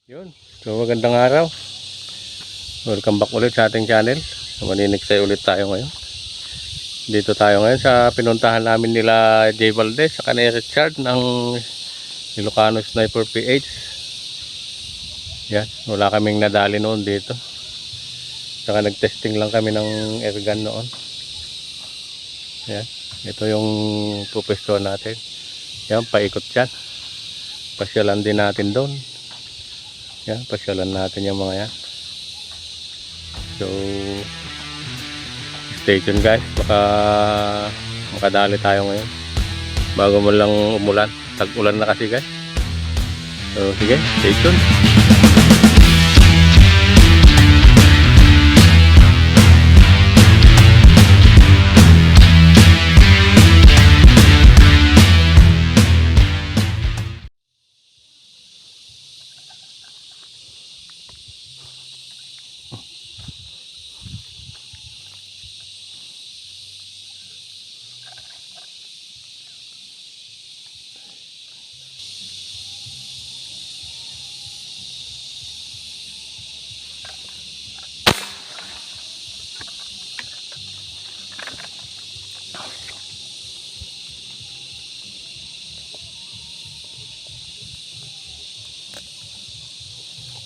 Yun. So magandang araw. Welcome back ulit sa ating channel. Maniniksay ulit tayo ngayon. Dito tayo ngayon sa pinuntahan namin nila J. Valdez sa ni Richard ng Ilocano Sniper PH. Yan. Wala kaming nadali noon dito. Saka nag-testing lang kami ng airgun noon. Yan. Ito yung pupestuhan natin. Yan. Paikot yan. Pasyalan din natin doon. Yan, pasyalan natin yung mga yan. So, stay tuned guys. Baka makadali tayo ngayon. Bago mo lang umulan. Tag-ulan na kasi guys. So, sige, stay tuned.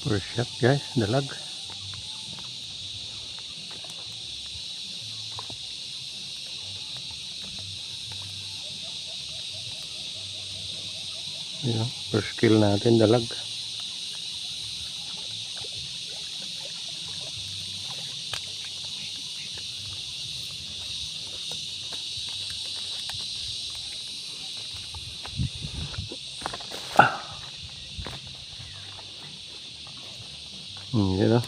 First shot guys, dalag. Yan, first kill natin, dalag. Yan o.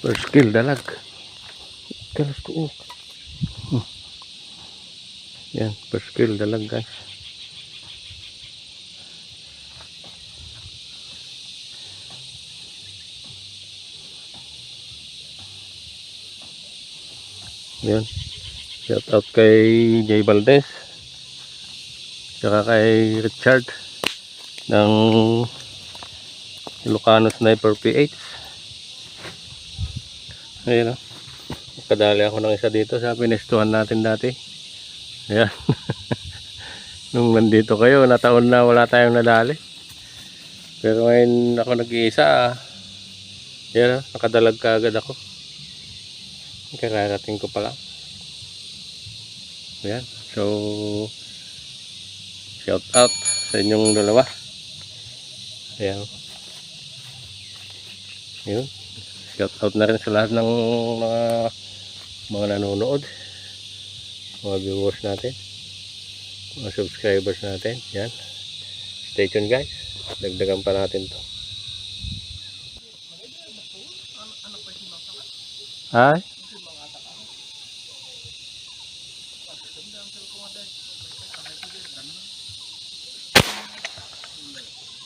First kill, dalag. Kalas ko. Yan, first kill, dalag guys. Yan. Shout out kay J. Valdez. Saka kay Richard ng Ilocano Sniper PH. Ayan o. Kadali ako ng isa dito sa pinestuhan natin dati. Ayan. Nung nandito kayo, nataon na wala tayong nadali. Pero ngayon ako nag-iisa. Ayan o. Nakadalag ka agad ako. Kararating ko pala. Ayan. So, shout out sa inyong dalawa. Ayan. Yun. Shout out na rin sa lahat ng mga nanonood. Mga viewers natin. Mga subscribers natin. Yan. Stay tuned guys. Dagdagan pa natin to. Ay.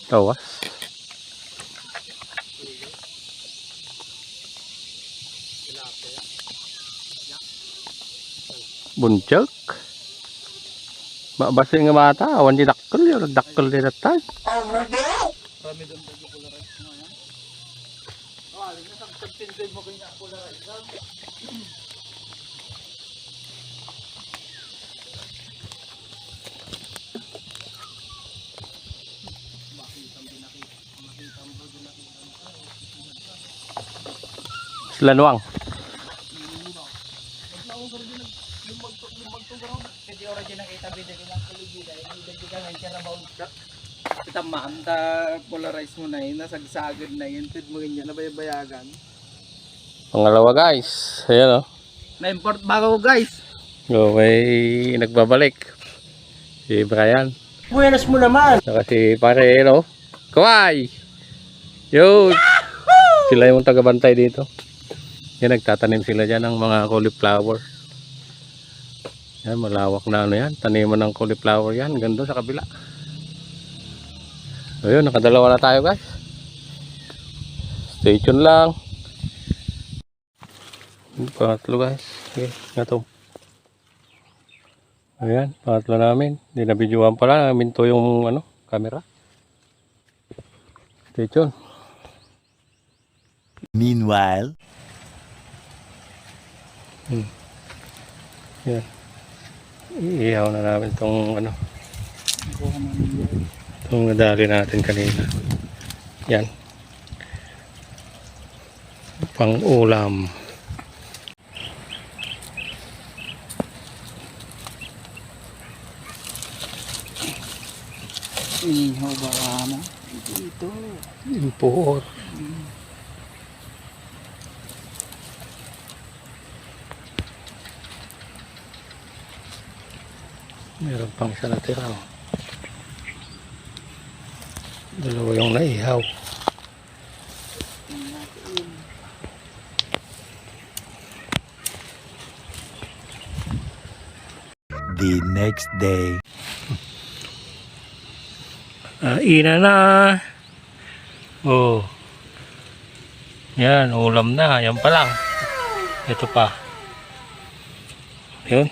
Tawas. Buncag. Mabasa nga mata. Awan di dakkel. Yung nagdakkel din natin. Rami doon tayo polarized mo yan. Alam niya, pag-tindig mo kanya polarized. Silanwang. Kasi origin nakita bida nilang kuligida. Hindi ka ngayon siya na bounce. Kita maanta polarized mo na yun. Nasagsagad na yun. Tid mo ganyan. Nabayabayagan. Pangalawa guys. Ayan o. Na-import bago guys. So, may nagbabalik. Si Brian. Buenas mo naman. Saka si pare no. Kawai. Yo. Sila yung tagabantay dito. Yan, nagtatanim sila dyan ng mga cauliflower. Yan, malawak na ano yan. Taniman ng cauliflower yan. Ganda sa kabila. Ayun, nakadalawa na tayo guys. Stay tuned lang. Pangatlo guys. Okay, nga to. Ayan, pangatlo namin. Hindi na videoan pala. Minto yung ano, camera. Stay tuned. Meanwhile, Yan. Iihaw na namin itong ano, Kuha namin yan. itong nadali natin kanina. Yan. Pang ulam. Inihaw ba ano? Ito. Import. Meron pang isa na tira. Oh. Dalawa yung naihaw. the next day. Ina na. Oh. Yan, ulam na. Yan pa lang. Ito pa. Yun.